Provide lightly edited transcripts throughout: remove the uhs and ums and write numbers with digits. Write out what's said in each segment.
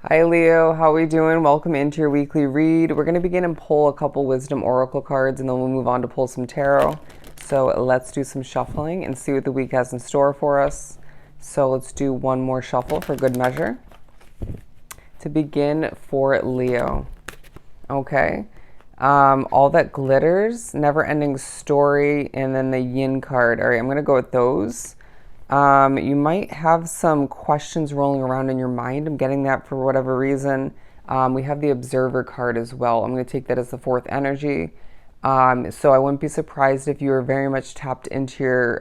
Hi Leo, how are we doing? Welcome into your weekly read. We're going to begin and pull a couple wisdom oracle cards and then we'll move on to pull some tarot. So let's do some shuffling and see what the week has in store for us. So let's do one more shuffle for good measure. To begin for Leo. Okay. All that glitters, never ending story, and then the yin card. All right, I'm going to go with those. You might have some questions rolling around in your mind. I'm getting that for whatever reason. We have the observer card as well. I'm going to take that as the fourth energy. So I wouldn't be surprised if you were very much tapped into your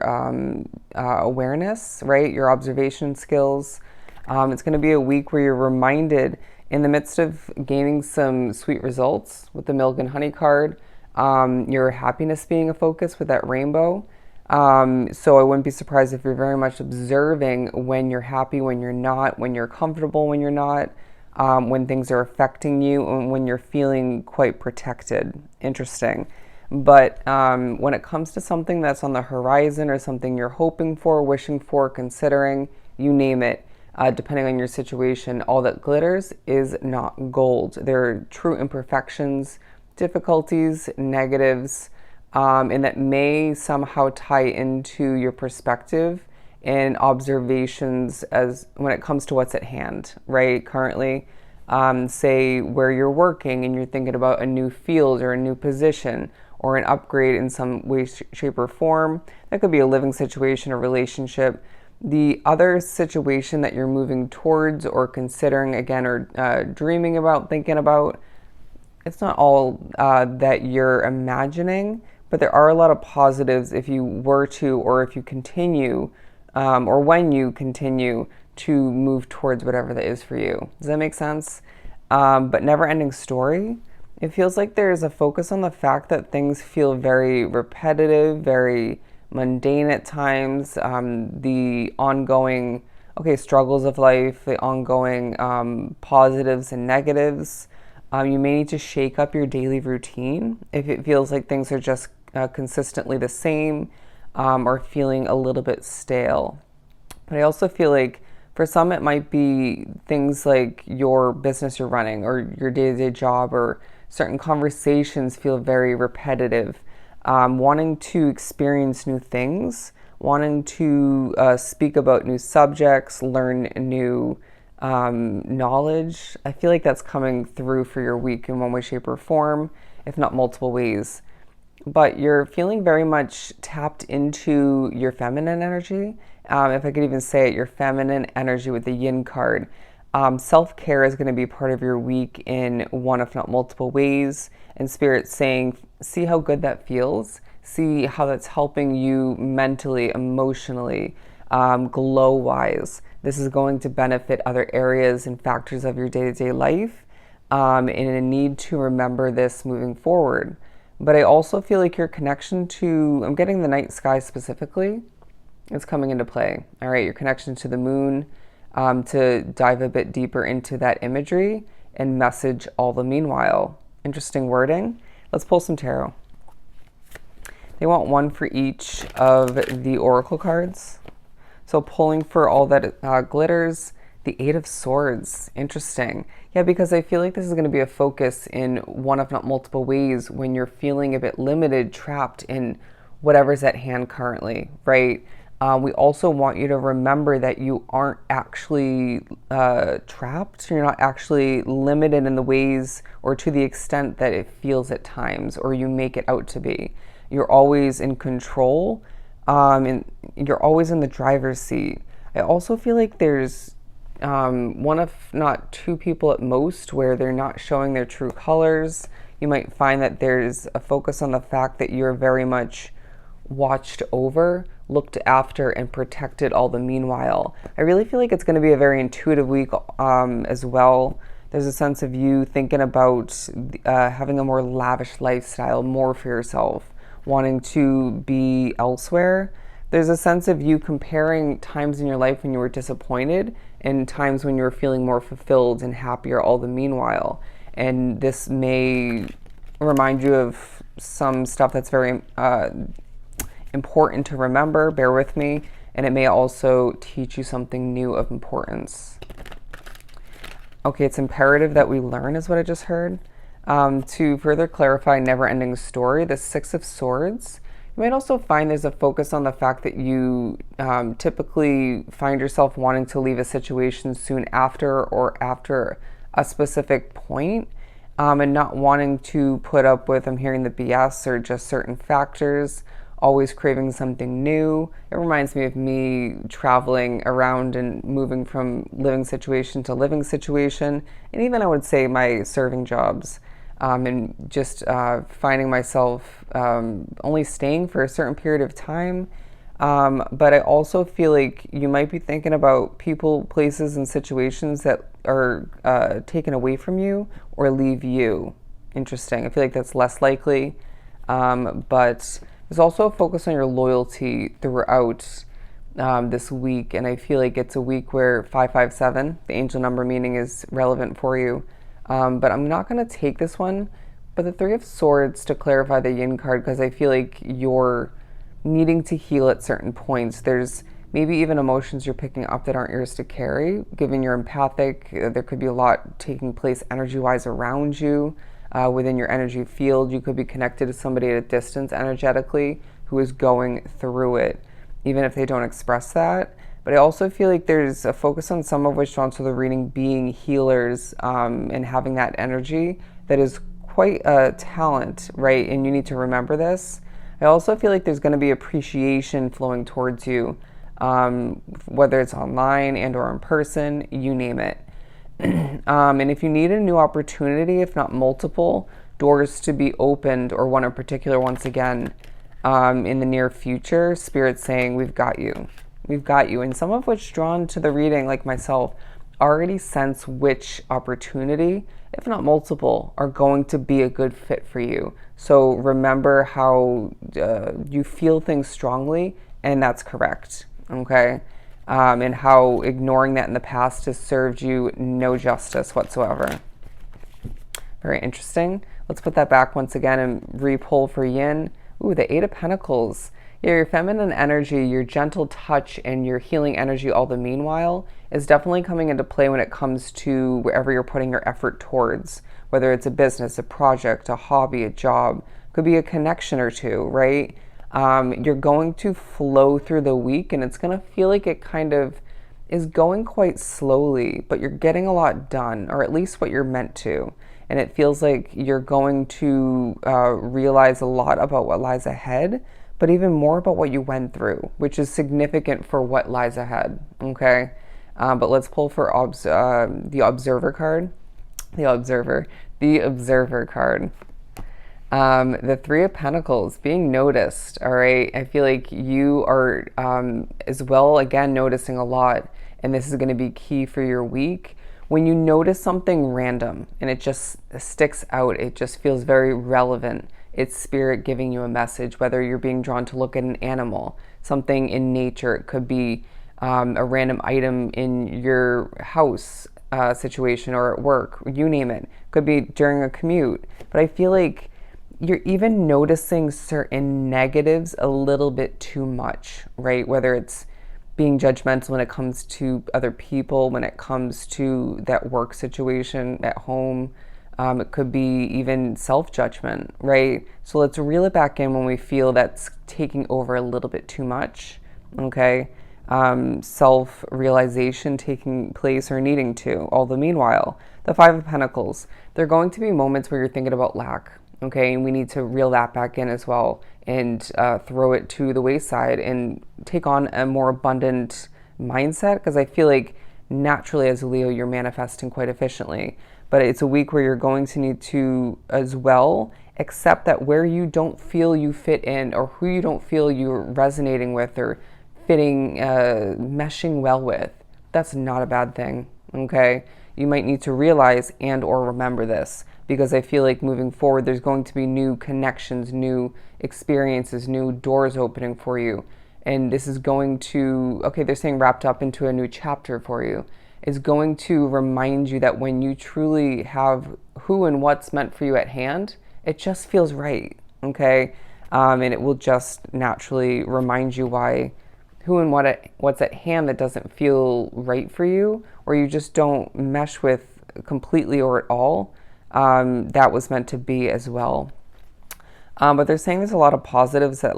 awareness, right? Your observation skills. It's going to be a week where you're reminded in the midst of gaining some sweet results with the milk and honey card, your happiness being a focus with that rainbow. So I wouldn't be surprised if you're very much observing when you're happy, when you're not, when you're comfortable, when you're not, when things are affecting you, and when you're feeling quite protected. Interesting. But when it comes to something that's on the horizon or something you're hoping for, wishing for, considering, you name it, depending on your situation, all that glitters is not gold. There are true imperfections, difficulties, negatives, and that may somehow tie into your perspective and observations as when it comes to what's at hand, right? Currently, say where you're working and you're thinking about a new field or a new position or an upgrade in some way, shape, or form. That could be a living situation, a relationship. The other situation that you're moving towards or considering again or dreaming about, thinking about, it's not all that you're imagining, but there are a lot of positives if you were to, or if you continue, or when you continue to move towards whatever that is for you. Does that make sense? But never ending story. It feels like there's a focus on the fact that things feel very repetitive, very mundane at times. The ongoing, struggles of life, the ongoing positives and negatives. You may need to shake up your daily routine if it feels like things are just consistently the same or feeling a little bit stale. But I also feel like for some it might be things like your business you're running or your day-to-day job, or certain conversations feel very repetitive. Wanting to experience new things, wanting to speak about new subjects, learn new knowledge. I feel like that's coming through for your week in one way, shape, or form, if not multiple ways. But you're feeling very much tapped into your feminine energy. If I could even say it, your feminine energy with the yin card. Self-care is going to be part of your week in one, if not multiple ways. And Spirit saying, see how good that feels. See how that's helping you mentally, emotionally, glow-wise. This is going to benefit other areas and factors of your day-to-day life. And a need to remember this moving forward. But I also feel like your connection to, I'm getting the night sky specifically, is coming into play. All right, your connection to the moon, to dive a bit deeper into that imagery and message all the meanwhile. Interesting wording. Let's pull some tarot. They want one for each of the oracle cards. So pulling for all that glitters, the Eight of Swords. Interesting. Yeah, because I feel like this is going to be a focus in one, if not multiple ways, when you're feeling a bit limited, trapped in whatever's at hand currently, right? We also want you to remember that you aren't actually trapped. You're not actually limited in the ways or to the extent that it feels at times or you make it out to be. You're always in control, and you're always in the driver's seat. I also feel like there's one of not two people at most where they're not showing their true colors. You might find that there's a focus on the fact that you're very much watched over, looked after, and protected all the meanwhile. I really feel like it's going to be a very intuitive week as well. There's a sense of you thinking about having a more lavish lifestyle, more for yourself, wanting to be elsewhere. There's a sense of you comparing times in your life when you were disappointed and times when you were feeling more fulfilled and happier all the meanwhile. And this may remind you of some stuff that's very important to remember. Bear with me. And it may also teach you something new of importance. Okay, it's imperative that we learn is what I just heard. To further clarify never-ending story, the Six of Swords, you might also find there's a focus on the fact that you typically find yourself wanting to leave a situation soon after or after a specific point, and not wanting to put up with, I'm hearing, the BS or just certain factors, always craving something new. It reminds me of me traveling around and moving from living situation to living situation, and even I would say my serving jobs, and just finding myself only staying for a certain period of time. But I also feel like you might be thinking about people, places, and situations that are taken away from you or leave you. Interesting. I feel like that's less likely. But there's also a focus on your loyalty throughout this week. And I feel like it's a week where 557, the angel number meaning, is relevant for you. But I'm not going to take this one. But the Three of Swords to clarify the Yin card, because I feel like you're needing to heal at certain points. There's maybe even emotions you're picking up that aren't yours to carry, given you're empathic. There could be a lot taking place energy-wise around you, within your energy field. You could be connected to somebody at a distance energetically who is going through it, even if they don't express that. But I also feel like there's a focus on some of which drawn to the reading being healers, and having that energy that is quite a talent, right? And you need to remember this. I also feel like there's going to be appreciation flowing towards you, whether it's online and or in person, you name it. And if you need a new opportunity, if not multiple doors to be opened, or one in particular, once again, in the near future, Spirit's saying, we've got you. We've got you. And some of which drawn to the reading, like myself, already sense which opportunity, if not multiple, are going to be a good fit for you. So remember how you feel things strongly, and that's correct, okay? And how ignoring that in the past has served you no justice whatsoever. Very interesting. Let's put that back once again and re-pull for Yin. Ooh, the Eight of Pentacles. Yeah, your feminine energy, your gentle touch, and your healing energy, all the meanwhile, is definitely coming into play when it comes to wherever you're putting your effort towards, whether it's a business, a project, a hobby, a job, could be a connection or two, right? You're going to flow through the week, and it's going to feel like it kind of is going quite slowly, but you're getting a lot done, or at least what you're meant to. And it feels like you're going to realize a lot about what lies ahead, but even more about what you went through, which is significant for what lies ahead, okay? But let's pull for the Observer card. The Observer card. The Three of Pentacles, being noticed, all right? I feel like you are as well, again, noticing a lot, and this is going to be key for your week. When you notice something random and it just sticks out, it just feels very relevant. It's Spirit giving you a message, whether you're being drawn to look at an animal, something in nature. It could be a random item in your house situation or at work, you name it. Could be during a commute. But I feel like you're even noticing certain negatives a little bit too much, right? Whether it's being judgmental when it comes to other people, when it comes to that work situation at home. It could be even self-judgment, right? So let's reel it back in when we feel that's taking over a little bit too much, okay? Self-realization taking place or needing to. All the meanwhile, the Five of Pentacles, there are going to be moments where you're thinking about lack, okay? And we need to reel that back in as well and throw it to the wayside and take on a more abundant mindset, because I feel like naturally as a Leo, you're manifesting quite efficiently. But it's a week where you're going to need to as well accept that where you don't feel you fit in, or who you don't feel you're resonating with or fitting, meshing well with, that's not a bad thing, okay? You might need to realize and or remember this, because I feel like moving forward, there's going to be new connections, new experiences, new doors opening for you. And this is going to, okay, they're saying wrapped up into a new chapter for you. Is going to remind you that when you truly have who and what's meant for you at hand, it just feels right, okay? And it will just naturally remind you why who and what's at hand that doesn't feel right for you, or you just don't mesh with completely or at all, that was meant to be as well. But they're saying there's a lot of positives that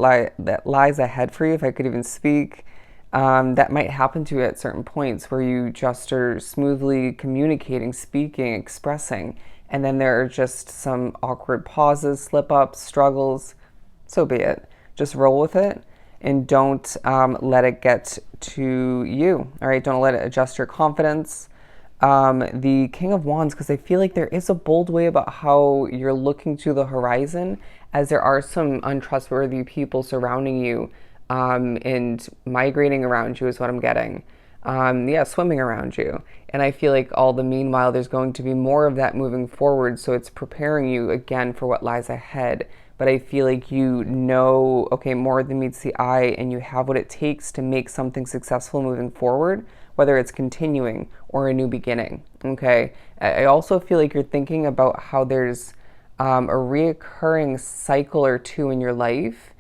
lies ahead for you, if I could even speak. That might happen to you at certain points where you just are smoothly communicating, speaking, expressing, and then there are just some awkward pauses, slip ups, struggles. So be it. Just roll with it and don't let it get to you. All right, don't let it adjust your confidence. The King of Wands, because I feel like there is a bold way about how you're looking to the horizon, as there are some untrustworthy people surrounding you and migrating around you is what I'm getting. Yeah, swimming around you. And I feel like all the meanwhile, there's going to be more of that moving forward. So it's preparing you again for what lies ahead. But I feel like you know, okay, more than meets the eye, and you have what it takes to make something successful moving forward, whether it's continuing or a new beginning. Okay. I also feel like you're thinking about how there's a reoccurring cycle or two in your life,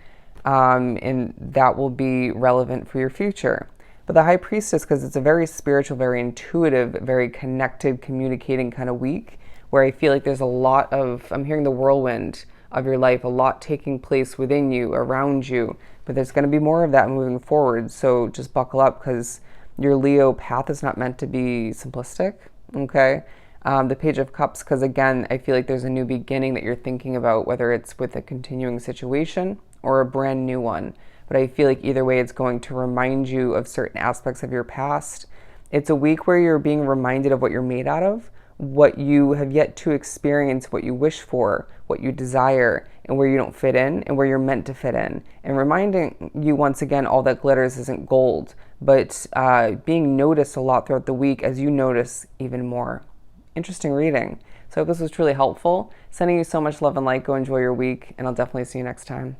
and that will be relevant for your future. But the High Priestess, because it's a very spiritual, very intuitive, very connected, communicating kind of week, where I feel like there's a lot of, I'm hearing the whirlwind of your life, a lot taking place within you, around you, but there's going to be more of that moving forward. So just buckle up, because your Leo path is not meant to be simplistic, okay? The Page of Cups, because again, I feel like there's a new beginning that you're thinking about, whether it's with a continuing situation or a brand new one. But I feel like either way, it's going to remind you of certain aspects of your past. It's a week where you're being reminded of what you're made out of, what you have yet to experience, what you wish for, what you desire, and where you don't fit in, and where you're meant to fit in. And reminding you once again, all that glitters isn't gold, but being noticed a lot throughout the week as you notice even more. Interesting reading. So I hope this was truly helpful. Sending you so much love and light. Go enjoy your week, and I'll definitely see you next time.